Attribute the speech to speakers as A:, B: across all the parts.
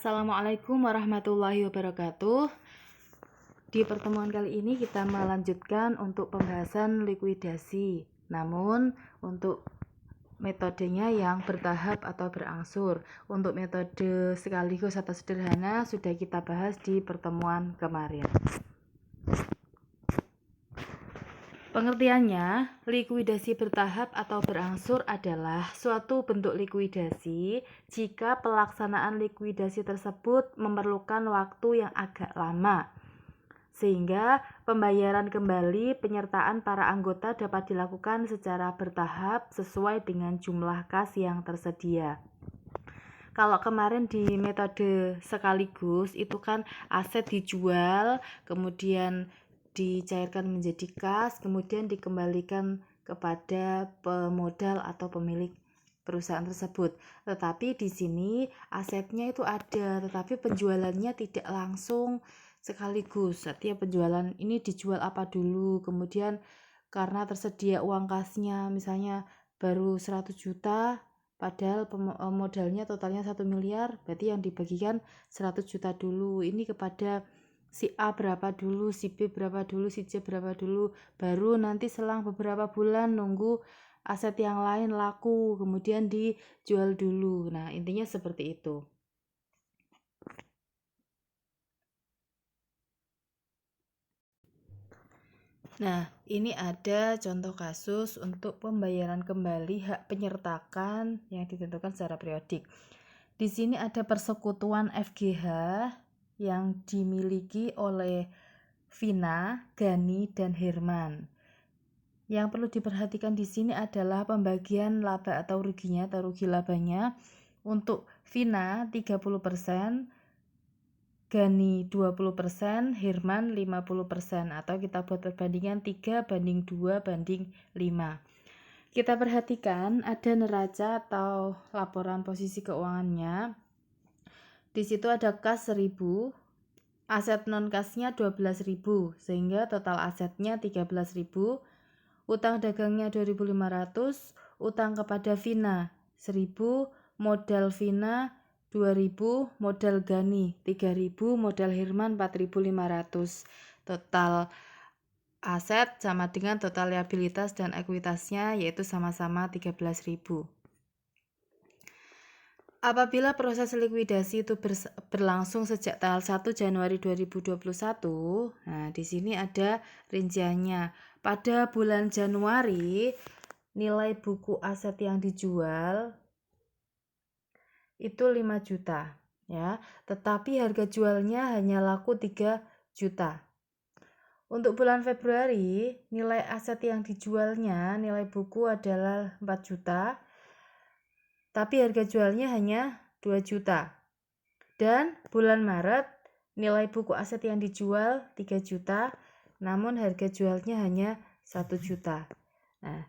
A: Assalamualaikum warahmatullahi wabarakatuh. Di pertemuan kali ini kita melanjutkan untuk pembahasan likuidasi. Namun untuk metodenya yang bertahap atau berangsur. Untuk metode sekaligus atau sederhana sudah kita bahas di pertemuan kemarin. Pengertiannya, likuidasi bertahap atau berangsur adalah suatu bentuk likuidasi jika pelaksanaan likuidasi tersebut memerlukan waktu yang agak lama, sehingga pembayaran kembali penyertaan para anggota dapat dilakukan secara bertahap sesuai dengan jumlah kas yang tersedia. Kalau kemarin di metode sekaligus itu kan aset dijual, kemudian dicairkan menjadi kas, kemudian dikembalikan kepada pemodal atau pemilik perusahaan tersebut. Tetapi di sini asetnya itu ada, tetapi penjualannya tidak langsung sekaligus. Artinya penjualan ini dijual apa dulu, kemudian karena tersedia uang kasnya misalnya baru 100 juta, padahal modalnya totalnya 1 miliar, berarti yang dibagikan 100 juta dulu. Ini kepada si A berapa dulu, si B berapa dulu, si C berapa dulu, baru nanti selang beberapa bulan nunggu aset yang lain laku, kemudian dijual dulu. Nah, intinya seperti itu. Nah, ini ada contoh kasus untuk pembayaran kembali hak penyertakan yang ditentukan secara periodik. Di sini ada persekutuan FGH yang dimiliki oleh Vina, Gani, dan Herman. Yang perlu diperhatikan di sini adalah pembagian laba atau ruginya atau rugi labanya. Untuk Vina 30%, Gani 20%, Herman 50%, atau kita buat perbandingan 3:2:5. Kita perhatikan ada neraca atau laporan posisi keuangannya. Di situ ada kas 1000, aset non kasnya 12.000, sehingga total asetnya 13.000, utang dagangnya 2.500, utang kepada Vina 1.000, modal Vina 2.000, modal Gani 3.000, modal Herman 4.500. Total aset sama dengan total liabilitas dan ekuitasnya, yaitu sama-sama 13.000. Apabila proses likuidasi itu berlangsung sejak tanggal 1 Januari 2021, nah di sini ada rinciannya. Pada bulan Januari, nilai buku aset yang dijual itu 5 juta, ya. Tetapi harga jualnya hanya laku 3 juta. Untuk bulan Februari, nilai aset yang dijualnya, nilai buku adalah 4 juta. Tapi harga jualnya hanya 2 juta. Dan bulan Maret, nilai buku aset yang dijual 3 juta, namun harga jualnya hanya 1 juta. Nah,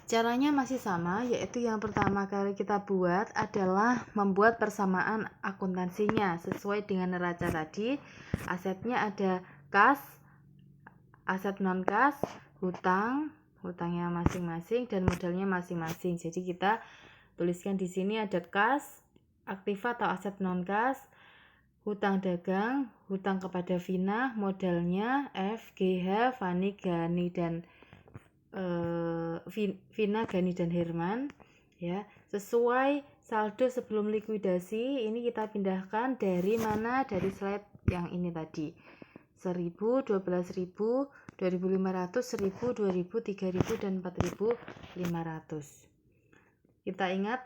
A: caranya masih sama, yaitu yang pertama kali kita buat adalah membuat persamaan akuntansinya sesuai dengan neraca tadi. Asetnya ada kas, aset non kas, hutangnya masing-masing, dan modalnya masing-masing. Jadi kita tuliskan di sini ada kas, aktiva atau aset non kas, hutang dagang, hutang kepada Vina, modalnya F, GH, Fani, Gani, dan Vina, Gani, dan Herman, ya. Sesuai saldo sebelum likuidasi, ini kita pindahkan dari mana? Dari slide yang ini tadi. 1.000, 12.000, 2.500, 1.000, 2.000, 3.000, dan 4.500. Kita ingat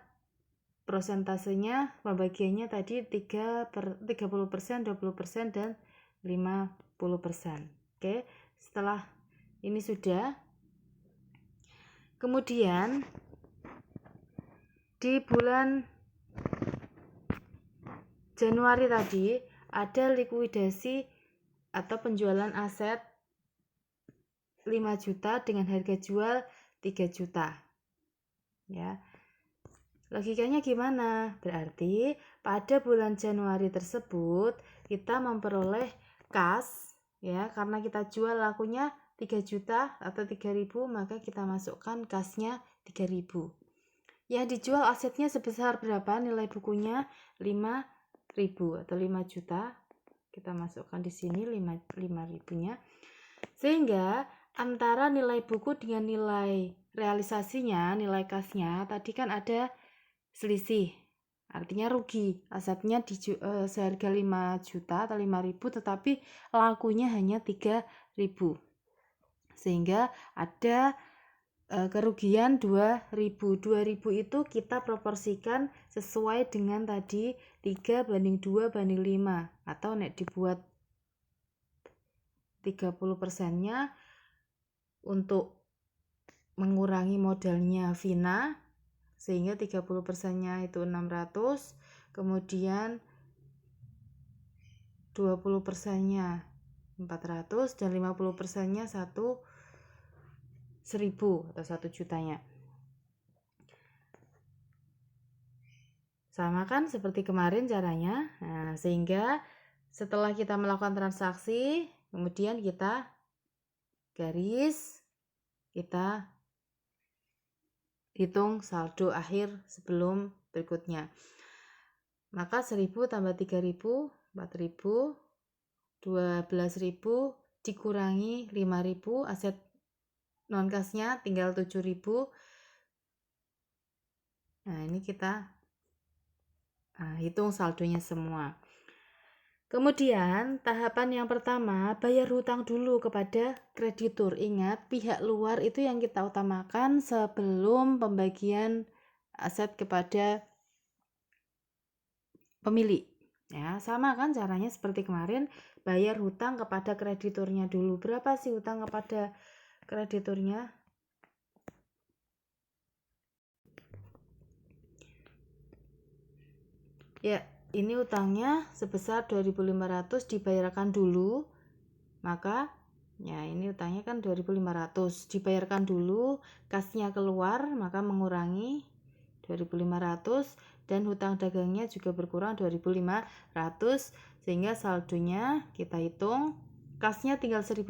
A: prosentasenya, pembagiannya tadi 30%, 20%, dan 50%. Oke, setelah ini sudah, kemudian di bulan Januari tadi ada likuidasi atau penjualan aset 5 juta dengan harga jual 3 juta. Ya. Logikanya gimana? Berarti pada bulan Januari tersebut kita memperoleh kas, ya, karena kita jual lakunya 3 juta atau 3.000, maka kita masukkan kasnya 3.000. Yang dijual asetnya sebesar berapa? Nilai bukunya 5.000 atau 5 juta. Kita masukkan di sini 5.000-nya. Sehingga antara nilai buku dengan nilai realisasinya, nilai kasnya, tadi kan ada selisih. Artinya rugi. Asetnya seharga 5 juta atau 5.000, tetapi lakunya hanya 3.000. Sehingga ada kerugian 2.000. 2.000 itu kita proporsikan sesuai dengan tadi 3:2:5, atau nek dibuat 30%-nya untuk mengurangi modalnya Vina, sehingga 30%-nya itu 600, kemudian 20%-nya 400, dan 50%-nya 1.000 atau 1 jutanya. Sama kan seperti kemarin caranya. Nah, sehingga setelah kita melakukan transaksi, kemudian kita garis, kita hitung saldo akhir sebelum berikutnya. Maka 1.000 tambah 3.000, 4.000, 12.000 dikurangi 5.000, aset non kasnya tinggal 7.000. Nah, ini kita hitung saldonya semua. Kemudian tahapan yang pertama, bayar hutang dulu kepada kreditur. Ingat, pihak luar itu yang kita utamakan sebelum pembagian aset kepada pemilik. Ya, sama kan caranya seperti kemarin, bayar hutang kepada krediturnya dulu. Berapa sih hutang kepada krediturnya? Ya, ini utangnya sebesar 2.500 dibayarkan dulu. Maka ya ini utangnya kan 2.500 dibayarkan dulu, kasnya keluar, maka mengurangi 2.500, dan hutang dagangnya juga berkurang 2.500, sehingga saldonya kita hitung, kasnya tinggal 1.500,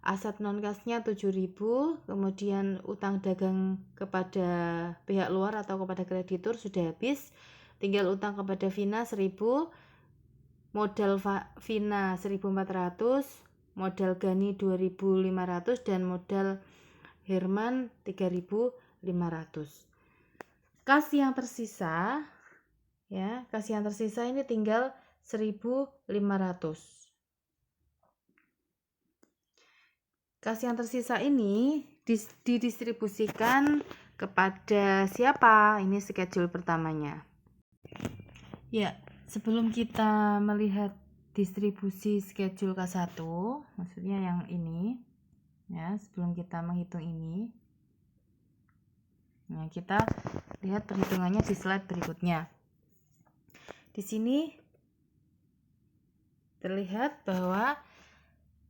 A: aset non kasnya 7.000, kemudian utang dagang kepada pihak luar atau kepada kreditur sudah habis, tinggal utang kepada Vina 1.000, modal Vina 1.400, modal Gani 2.500, dan modal Herman 3.500. Kas yang tersisa, ya, kas yang tersisa ini tinggal 1.500. Kas yang tersisa ini didistribusikan kepada siapa? Ini schedule pertamanya. Ya, sebelum kita melihat distribusi schedule K1, maksudnya yang ini, ya, sebelum kita menghitung ini, nah, kita lihat perhitungannya di slide berikutnya. Di sini terlihat bahwa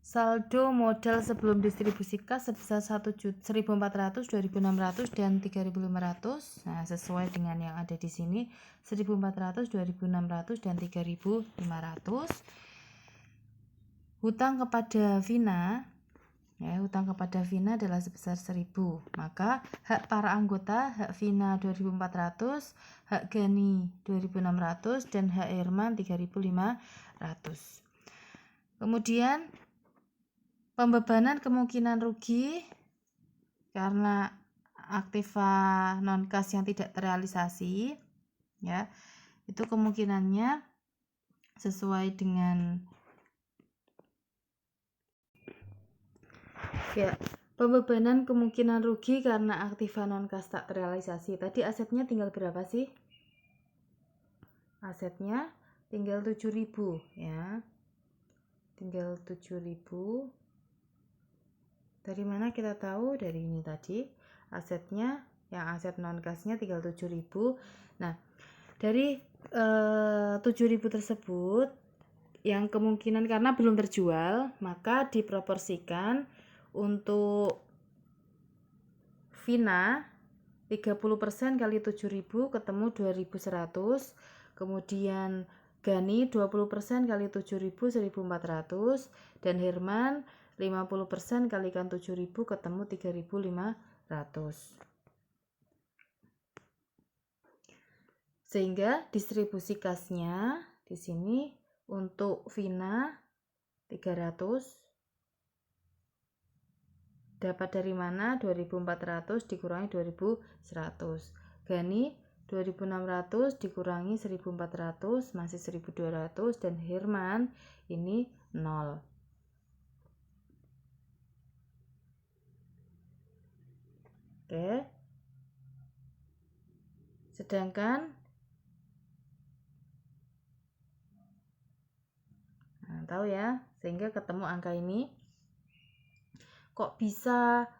A: saldo modal sebelum distribusi kas sebesar 1.400, 2.600, dan 3.500. Nah, sesuai dengan yang ada di sini, 1.400, 2.600, dan 3.500. Hutang kepada Vina, ya, hutang kepada Vina adalah sebesar 1.000. Maka hak para anggota, hak Vina 2.400, hak Gani 2.600, dan hak Herman 3.500. Kemudian pembebanan kemungkinan rugi karena aktiva non kas yang tidak terrealisasi, ya, itu kemungkinannya sesuai dengan, ya, pembebanan kemungkinan rugi karena aktiva non kas tak terrealisasi. Tadi asetnya tinggal berapa sih? Asetnya tinggal 7.000, ya, tinggal 7.000. Dari mana kita tahu? Dari ini tadi, asetnya, yang aset non kasnya tinggal 7.000. Nah, dari 7.000 tersebut, yang kemungkinan karena belum terjual, maka diproporsikan untuk Vina 30% kali 7.000 ketemu 2.100, kemudian Gani 20% kali 7.000 1.400, dan Herman 50% kalikan 7.000 ketemu 3.500. Sehingga distribusi kasnya di sini untuk Vina 300 dapat dari mana? 2400 dikurangi 2100. Gani 2600 dikurangi 1400 masih 1200, dan Herman ini 0. Oke. Sedangkan tahu ya, sehingga ketemu angka ini. Kok bisa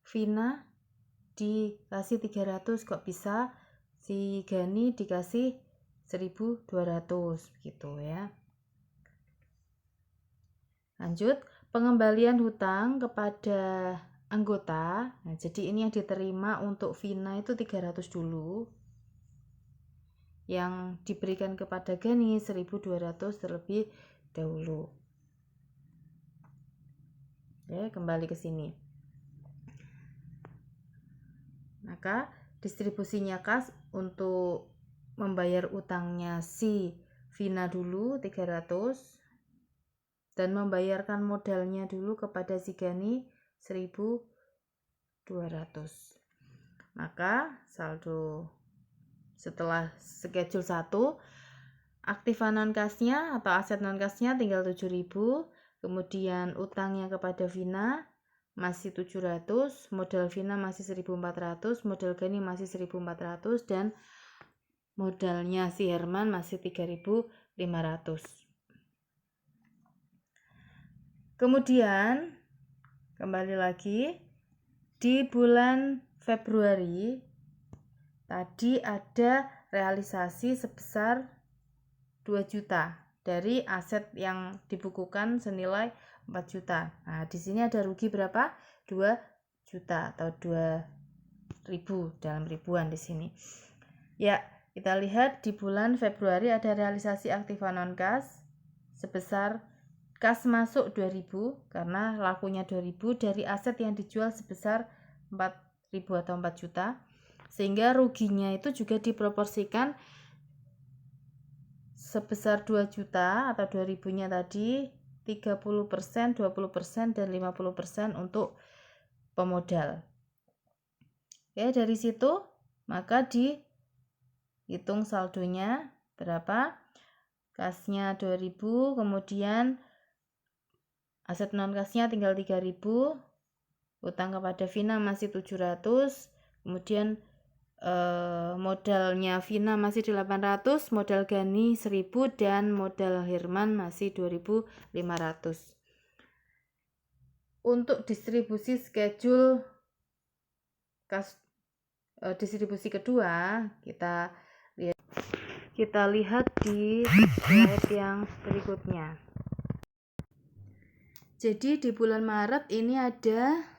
A: Vina dikasih 300, kok bisa si Gani dikasih 1200 gitu ya. Lanjut, pengembalian hutang kepada anggota. Nah, jadi ini yang diterima untuk Vina itu 300 dulu. Yang diberikan kepada Gani 1200 terlebih dahulu. Oke, kembali ke sini. Maka distribusinya kas untuk membayar utangnya si Vina dulu 300 dan membayarkan modalnya dulu kepada si Gani 1200. Maka saldo setelah schedule 1, aktiva non kasnya atau aset non kasnya tinggal 7.000, kemudian utangnya kepada Vina masih 700, modal Vina masih 1400, modal Gani masih 1400, dan modalnya si Herman masih 3500. Kemudian kembali lagi di bulan Februari tadi ada realisasi sebesar 2 juta dari aset yang dibukukan senilai 4 juta. Nah, di sini ada rugi berapa? 2 juta atau 2.000 dalam ribuan di sini. Ya, kita lihat di bulan Februari ada realisasi aktiva non kas sebesar kas masuk 2.000 karena lakunya 2.000 dari aset yang dijual sebesar 4.000 atau 4 juta. Sehingga ruginya itu juga diproporsikan sebesar 2 juta atau 2.000-nya tadi 30%, 20%, dan 50% untuk pemodal. Oke, dari situ maka dihitung saldonya berapa? Kasnya 2.000, kemudian aset non kasnya tinggal 3.000, utang kepada Vina masih 700, kemudian modalnya Vina masih 800, modal Gani 1000, dan modal Herman masih 2500. Untuk distribusi schedule kas distribusi kedua kita lihat di slide yang berikutnya. Jadi di bulan Maret ini ada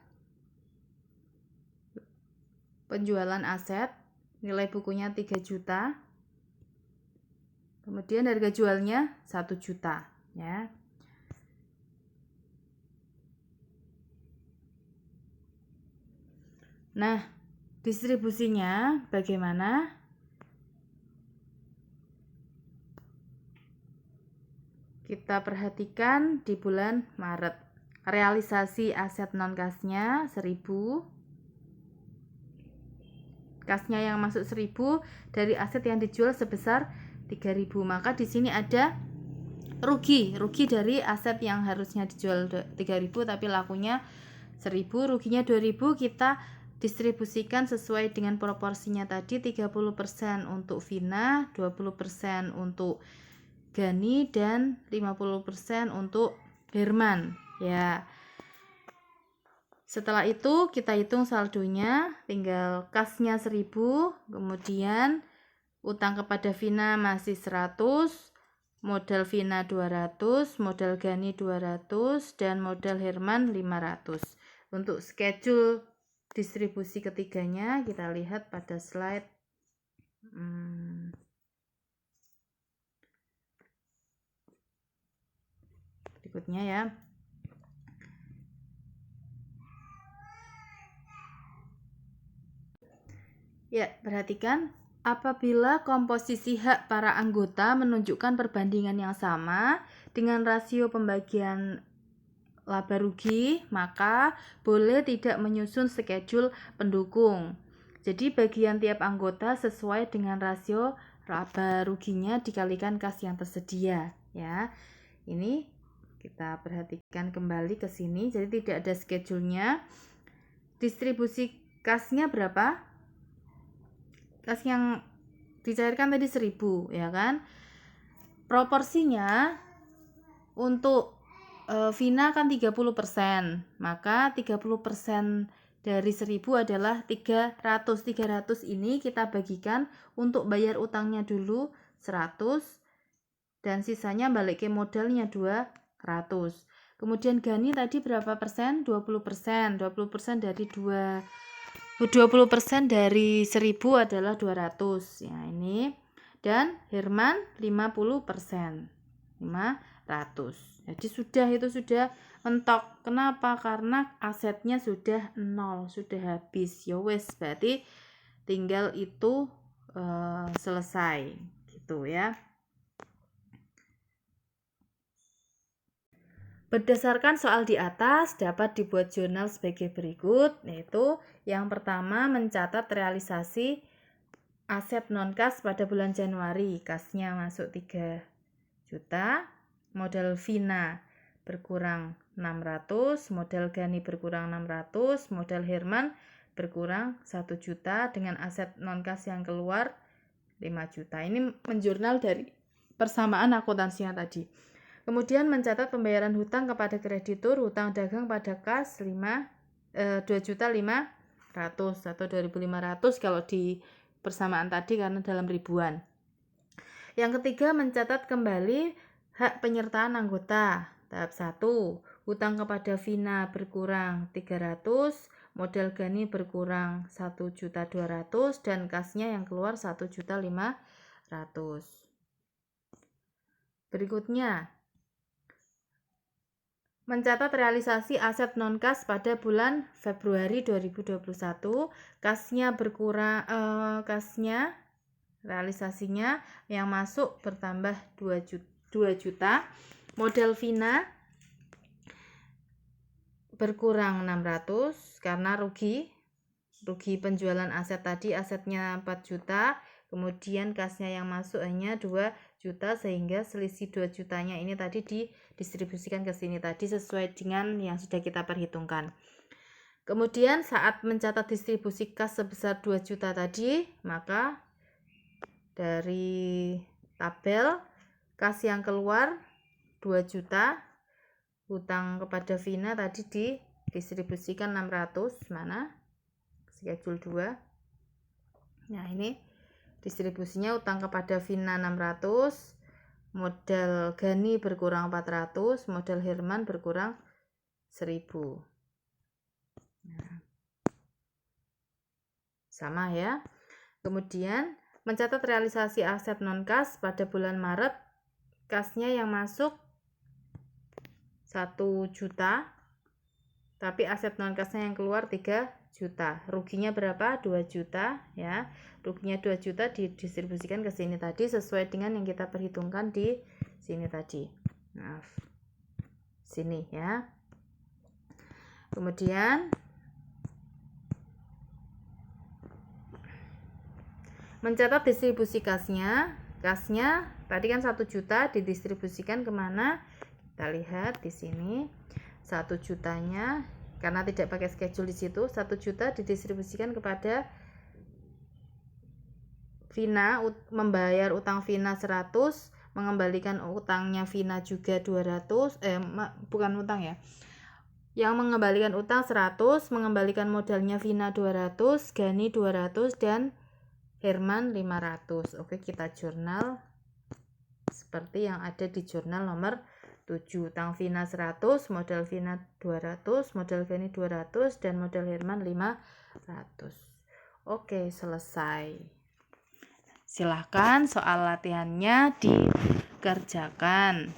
A: penjualan aset, nilai bukunya 3 juta. Kemudian harga jualnya 1 juta, ya. Nah, distribusinya bagaimana? Kita perhatikan di bulan Maret. Realisasi aset non kasnya 1000. Kasnya yang masuk 1000 dari aset yang dijual sebesar 3.000. Maka di sini ada rugi dari aset yang harusnya dijual 3.000 tapi lakunya 1.000, ruginya 2.000. Kita distribusikan sesuai dengan proporsinya tadi, 30% untuk Vina, 20% untuk Gani, dan 50% untuk Herman, ya. Setelah itu kita hitung saldonya, tinggal kasnya 1000, kemudian utang kepada Vina masih 100, modal Vina 200, modal Gani 200, dan modal Herman 500. Untuk schedule distribusi ketiganya kita lihat pada slide berikutnya, ya. Ya, perhatikan. Apabila komposisi hak para anggota menunjukkan perbandingan yang sama dengan rasio pembagian laba rugi, maka boleh tidak menyusun schedule pendukung. Jadi bagian tiap anggota sesuai dengan rasio laba ruginya dikalikan kas yang tersedia, ya. Ini kita perhatikan kembali ke sini. Jadi tidak ada schedule-nya. Distribusi kasnya berapa? Kas yang dicairkan tadi 1000, ya kan? Proporsinya untuk Vina kan 30%, maka 30% dari 1000 adalah 300. 300 ini kita bagikan untuk bayar utangnya dulu 100 dan sisanya balik ke modalnya 200. Kemudian Gani tadi berapa persen? 20%. 20% dari 20% dari 1000 adalah 200. Ya, ini. Dan Herman 50%. 500. Jadi itu sudah mentok. Kenapa? Karena asetnya sudah 0, sudah habis. Ya wes, berarti tinggal itu selesai gitu ya. Berdasarkan soal di atas, dapat dibuat jurnal sebagai berikut, yaitu yang pertama mencatat realisasi aset non-kas pada bulan Januari. Kasnya masuk 3 juta, modal Vina berkurang 600, modal Gani berkurang 600, modal Herman berkurang 1 juta dengan aset non-kas yang keluar 5 juta. Ini menjurnal dari persamaan akuntansinya tadi. Kemudian mencatat pembayaran hutang kepada kreditur, hutang dagang pada kas 2.500.000 atau 2.500 kalau di persamaan tadi karena dalam ribuan. Yang ketiga mencatat kembali hak penyertaan anggota. Tahap 1, hutang kepada Vina berkurang 300, modal Gani berkurang 1.200.000 dan kasnya yang keluar 1.500.000. Berikutnya, mencatat realisasi aset non-kas pada bulan Februari 2021, kasnya berkurang, realisasinya yang masuk bertambah 2 juta, modal Vina berkurang 600 karena rugi penjualan aset tadi, asetnya 4 juta, kemudian kasnya yang masuk hanya 2 juta sehingga selisih 2 jutanya ini tadi didistribusikan ke sini tadi sesuai dengan yang sudah kita perhitungkan. Kemudian saat mencatat distribusi kas sebesar 2 juta tadi, maka dari tabel kas yang keluar 2 juta, hutang kepada Vina tadi didistribusikan 600, mana? Schedule 2. Nah, ini distribusinya utang kepada Vina 600, modal Gani berkurang 400, modal Herman berkurang 1000. Nah, sama ya. Kemudian mencatat realisasi aset non-kas pada bulan Maret, kasnya yang masuk 1 juta, tapi aset non-kasnya yang keluar 3 juta. Ruginya berapa? 2 juta ya. Ruginya 2 juta didistribusikan ke sini tadi sesuai dengan yang kita perhitungkan di sini tadi. Maaf. Sini ya. Kemudian mencatat distribusi kasnya. Kasnya tadi kan 1 juta didistribusikan kemana? Kita lihat di sini. 1 jutanya karena tidak pakai schedule di situ, 1 juta didistribusikan kepada Vina, membayar utang Vina 100, mengembalikan utangnya Vina juga 200, bukan utang ya. Yang mengembalikan utang 100, mengembalikan modalnya Vina 200, Gani 200 dan Herman 500. Oke, kita jurnal seperti yang ada di jurnal nomor 7. Utang Vina 100, modal Vina 200, modal Gani 200 dan modal Herman 500. Oke, selesai. Silahkan soal latihannya dikerjakan.